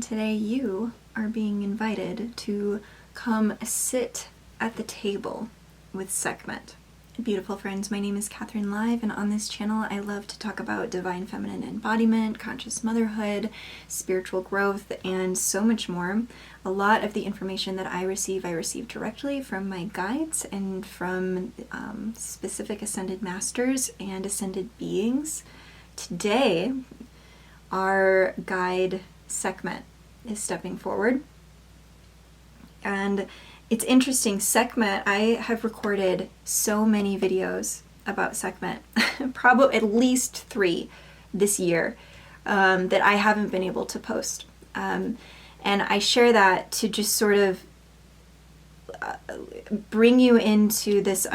Today you are being invited to come sit at the table with Sehkmet. Beautiful friends, my name is Katherine Live, and on this channel I love to talk about divine feminine embodiment, conscious motherhood, spiritual growth, and so much more. A lot of the information that I receive directly from my guides and from specific ascended masters and ascended beings. Today, our guide Sehkmet is stepping forward. And it's interesting, Sehkmet, I have recorded so many videos about Sehkmet, probably at least 3 this year, that I haven't been able to post. And I share that to just sort of bring you into this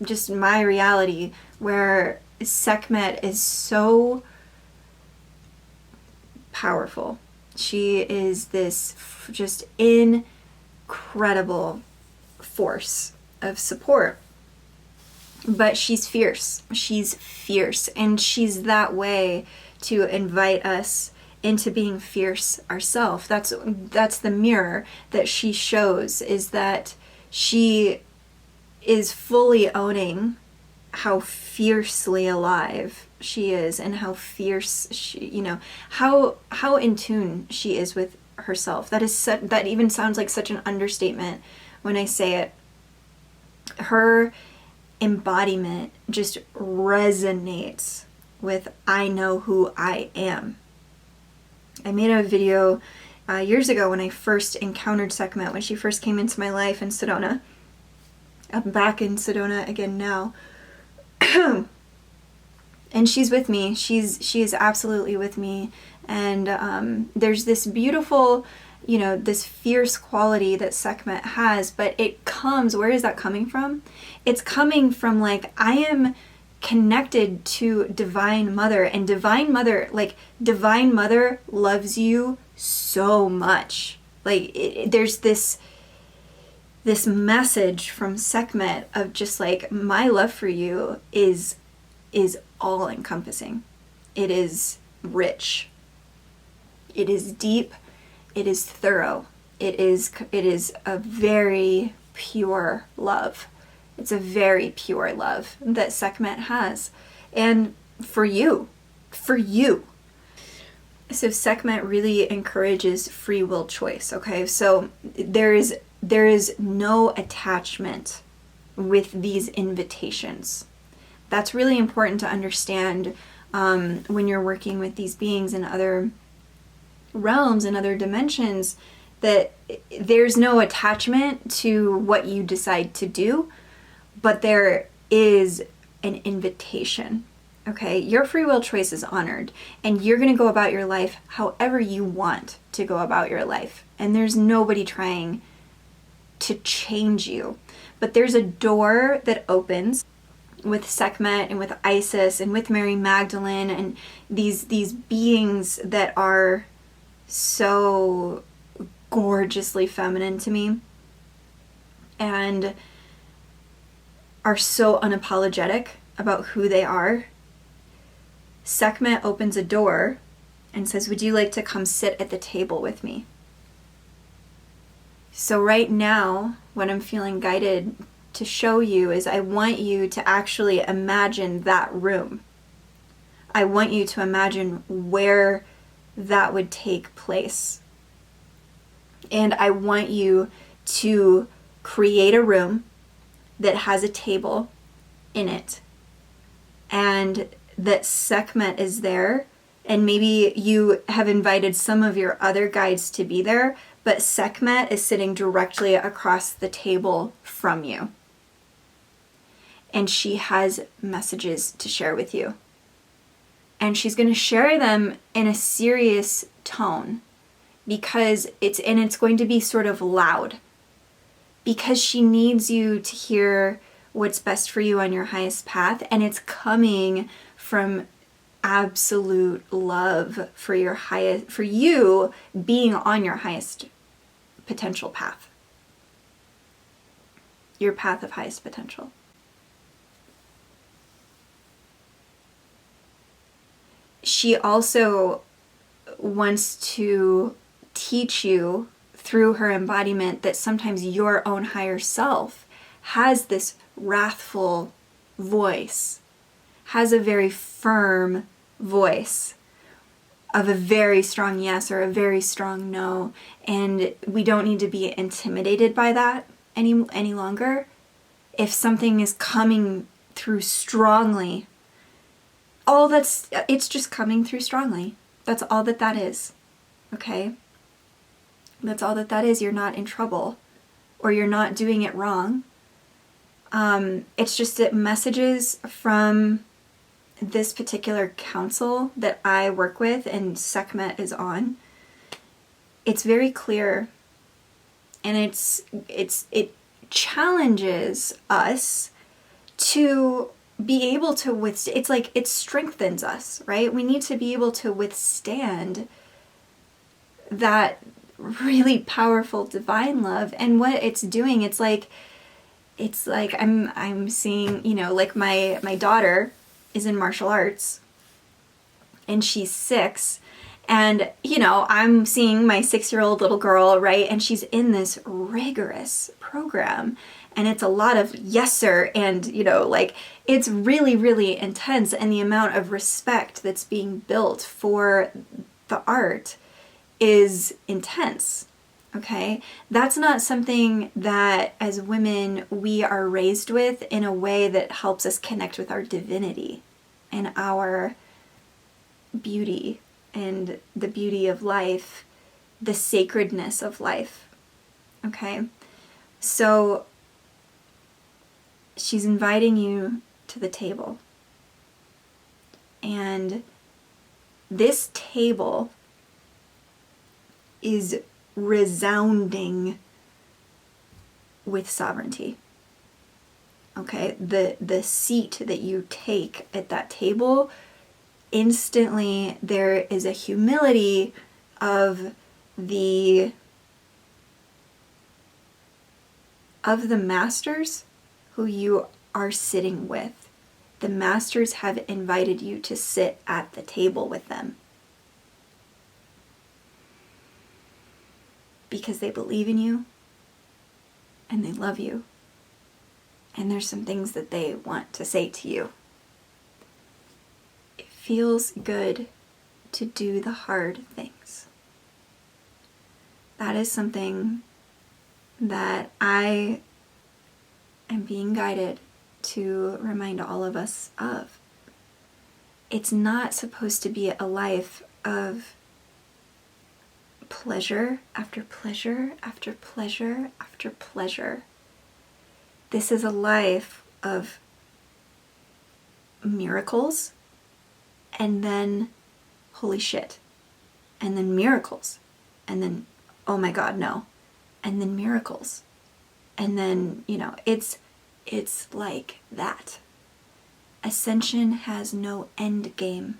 just my reality, where Sehkmet is so powerful. She is this just incredible force of support. But she's fierce. She's fierce. And she's that way to invite us into being fierce ourselves. That's the mirror that she shows, is that she is fully owning how fiercely alive she is, and how fierce she, how in tune she is with herself. That even sounds like such an understatement when I say it. Her embodiment just resonates with I know who I am. I made a video years ago when I first encountered Sehkmet, when she first came into my life in Sedona. I'm back in Sedona again now. And she's with me. She is absolutely with me. And there's this beautiful, this fierce quality that Sehkmet has, but it comes, where is that coming from? It's coming from, like, I am connected to Divine Mother, and Divine Mother loves you so much. Like, there's this message from Sehkmet of just like, my love for you is all encompassing. It is rich. It is deep. It is thorough. It is a very pure love. It's a very pure love that Sehkmet has. And for you. So Sehkmet really encourages free will choice, okay? So there is no attachment with these invitations. That's really important to understand when you're working with these beings in other realms and other dimensions, that there's no attachment to what you decide to do, but there is an invitation. Okay, your free will choice is honored, and you're going to go about your life however you want to go about your life. And there's nobody trying to change you. But there's a door that opens with Sehkmet and with Isis and with Mary Magdalene and these beings that are so gorgeously feminine to me and are so unapologetic about who they are. Sehkmet opens a door and says, would you like to come sit at the table with me? So right now, what I'm feeling guided to show you is, I want you to actually imagine that room. I want you to imagine where that would take place. And I want you to create a room that has a table in it, and that Sehkmet is there, and maybe you have invited some of your other guides to be there, but Sehkmet is sitting directly across the table from you. And she has messages to share with you. And she's going to share them in a serious tone, because it's going to be sort of loud, because she needs you to hear what's best for you on your highest path, and it's coming from absolute love for you being on your highest potential path. Your path of highest potential. She also wants to teach you through her embodiment that sometimes your own higher self has this wrathful voice, has a very firm voice of a very strong yes or a very strong no, and we don't need to be intimidated by that any longer. If something is coming through strongly, it's just coming through strongly. That's all that is. Okay? That's all that is. You're not in trouble, or you're not doing it wrong. It's just that messages from this particular council that I work with and Sehkmet is on, it's very clear, and it challenges us to be able to withstand. It's like it strengthens us, right? We need to be able to withstand that really powerful divine love. And what it's doing, it's like I'm seeing, like my daughter is in martial arts and she's 6, and I'm seeing my 6-year-old little girl, right, and she's in this rigorous program, and it's a lot of yes sir, and it's really, really intense, and the amount of respect that's being built for the art is intense. Okay, that's not something that as women we are raised with in a way that helps us connect with our divinity and our beauty and the beauty of life, the sacredness of life. Okay, so she's inviting you to the table, and this table is resounding with sovereignty. Okay, the seat that you take at that table, instantly there is a humility of the masters who you are sitting with. The masters have invited you to sit at the table with them, because they believe in you and they love you, and there's some things that they want to say to you. It feels good to do the hard things. That is something that I am being guided to remind all of us of. It's not supposed to be a life of pleasure after pleasure after pleasure after pleasure. This is a life of miracles, and then holy shit, and then miracles, and then oh my god, no, and then miracles, and then it's like that. Ascension has no end game.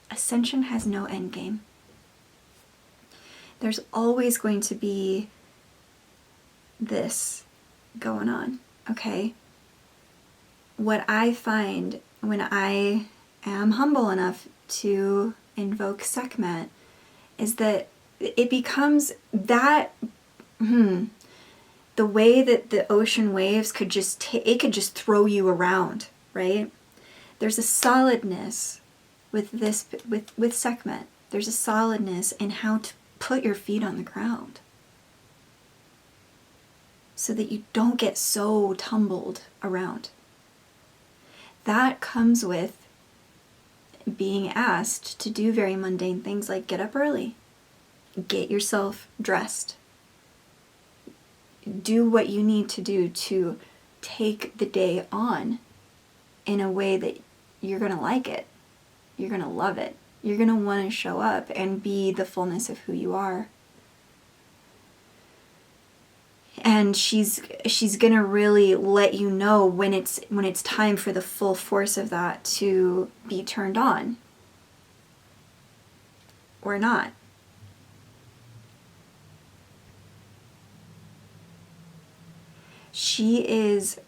Ascension has no end game. There's always going to be this going on, okay? What I find when I am humble enough to invoke Sehkmet is that it becomes that, the way that the ocean waves could just throw you around, right? There's a solidness with Sehkmet. There's a solidness in how to put your feet on the ground so that you don't get so tumbled around. That comes with being asked to do very mundane things like get up early, get yourself dressed, do what you need to do to take the day on in a way that you're going to like it, you're going to love it, you're going to want to show up and be the fullness of who you are. And she's going to really let you know when it's time for the full force of that to be turned on or not. She is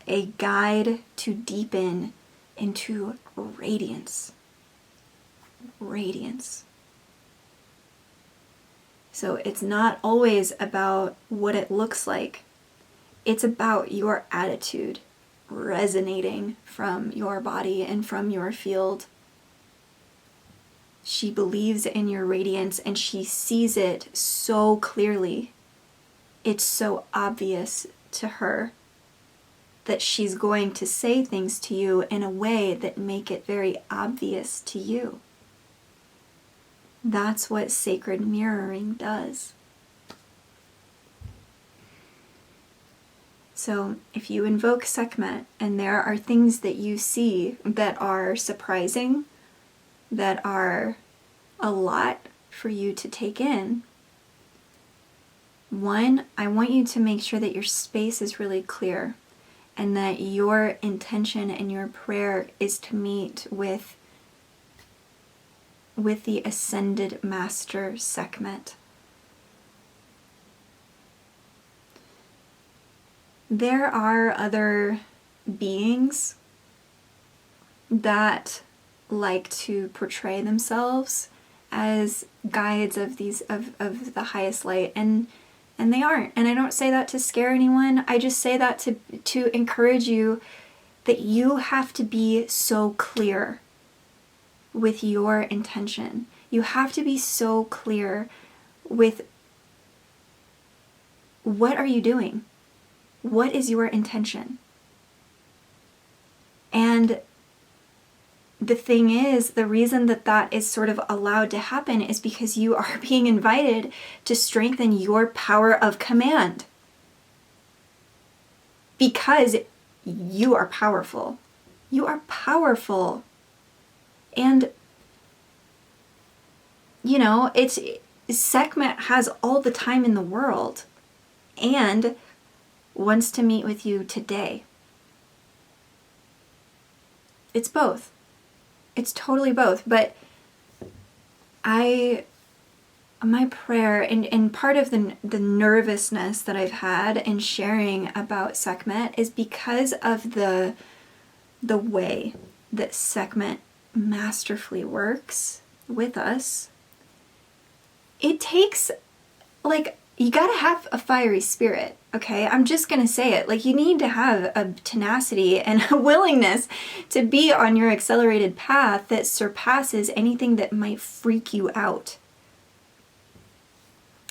a guide to deepen into radiance. Radiance. So it's not always about what it looks like. It's about your attitude resonating from your body and from your field. She believes in your radiance and she sees it so clearly. It's so obvious to her that she's going to say things to you in a way that make it very obvious to you. That's what sacred mirroring does. So if you invoke Sehkmet and there are things that you see that are surprising, that are a lot for you to take in, one, I want you to make sure that your space is really clear and that your intention and your prayer is to meet with the Ascended Master Sehkmet. There are other beings that like to portray themselves as guides of the highest light, and they aren't. And I don't say that to scare anyone. I just say that to encourage you that you have to be so clear with your intention. You have to be so clear with what are you doing? What is your intention? And the thing is, the reason that is sort of allowed to happen is because you are being invited to strengthen your power of command. Because you are powerful. You are powerful. And, you know, Sehkmet has all the time in the world and wants to meet with you today. It's both. It's totally both. But my prayer and part of the nervousness that I've had in sharing about Sehkmet is because of the way that Sehkmet masterfully works with us. It takes, like, you gotta have a fiery spirit, okay? I'm just gonna say it. Like, you need to have a tenacity and a willingness to be on your accelerated path that surpasses anything that might freak you out.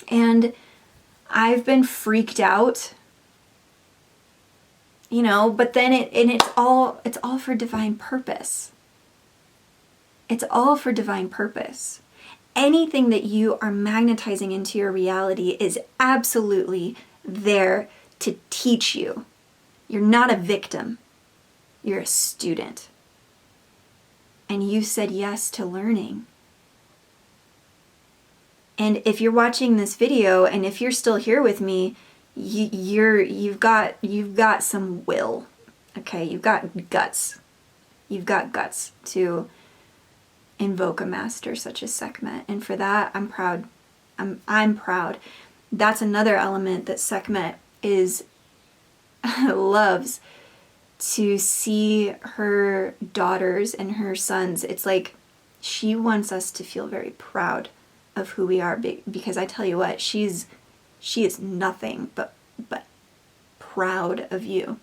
And I've been freaked out, you know, but then it's all for divine purpose. It's all for divine purpose. Anything that you are magnetizing into your reality is absolutely there to teach you. You're not a victim. You're a student. And you said yes to learning. And if you're watching this video and if you're still here with me, you've got some will. Okay, you've got guts. You've got guts to invoke a master such as Sehkmet, and for that I'm proud. I'm proud. That's another element that Sehkmet loves to see her daughters and her sons. It's like she wants us to feel very proud of who we are, because I tell you what, she is nothing but proud of you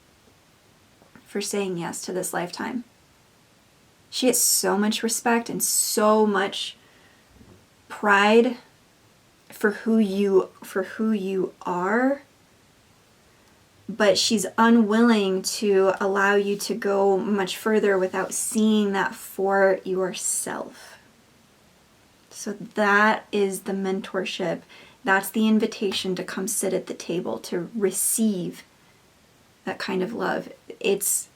for saying yes to this lifetime. She has so much respect and so much pride for who you are, but she's unwilling to allow you to go much further without seeing that for yourself. So that is the mentorship. That's the invitation to come sit at the table, to receive that kind of love. It's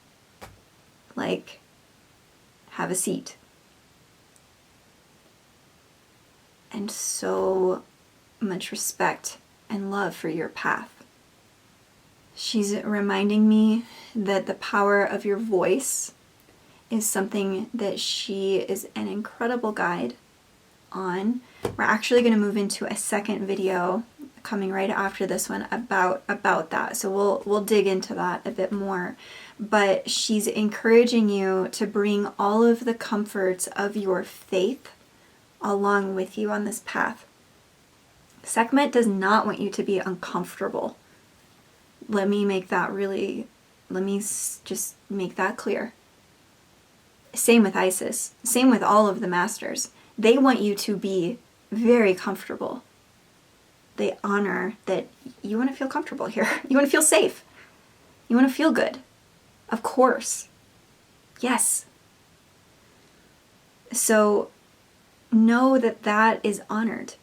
like, have a seat. And so much respect and love for your path. She's reminding me that the power of your voice is something that she is an incredible guide on. We're actually going to move into a second video coming right after this one about that. So we'll dig into that a bit more. But she's encouraging you to bring all of the comforts of your faith along with you on this path. Sekhmet does not want you to be uncomfortable. Let me just make that clear. Same with Isis. Same with all of the masters. They want you to be very comfortable. They honor that you want to feel comfortable here. You want to feel safe. You want to feel good. Of course. Yes. So know that that is honored.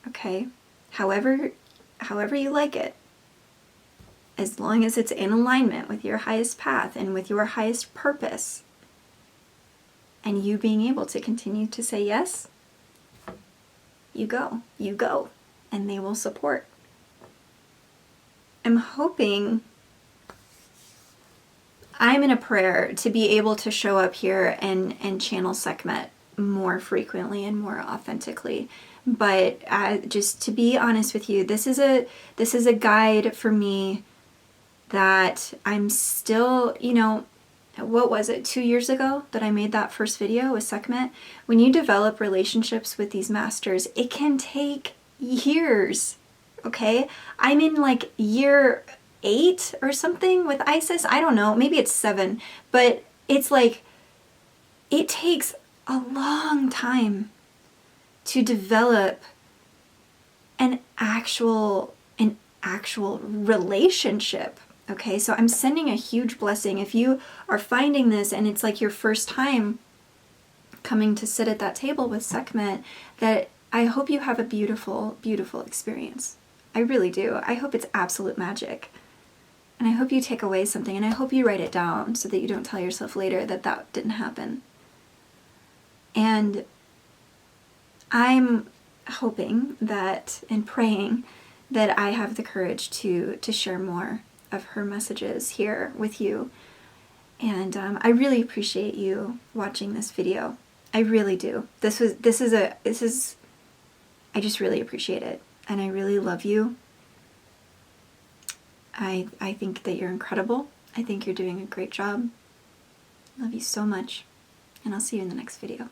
Okay? However you like it. As long as it's in alignment with your highest path and with your highest purpose. And you being able to continue to say yes, you go, and they will support. I'm in a prayer to be able to show up here and channel Sekhmet more frequently and more authentically. But just to be honest with you, this is a guide for me that I'm still, what was it, 2 years ago that I made that first video with Sehkmet? When you develop relationships with these masters, it can take years, okay? I'm in like year 8 or something with Isis. I don't know, maybe it's 7, but it's like, it takes a long time to develop an actual relationship. Okay, so I'm sending a huge blessing. If you are finding this and it's like your first time coming to sit at that table with Sehkmet, that I hope you have a beautiful, beautiful experience. I really do. I hope it's absolute magic. And I hope you take away something, and I hope you write it down so that you don't tell yourself later that that didn't happen. And I'm hoping that and praying that I have the courage to share more of her messages here with you. And I really appreciate you watching this video. I really do. I just really appreciate it. And I really love you. I think that you're incredible. I think you're doing a great job. Love you so much. And I'll see you in the next video.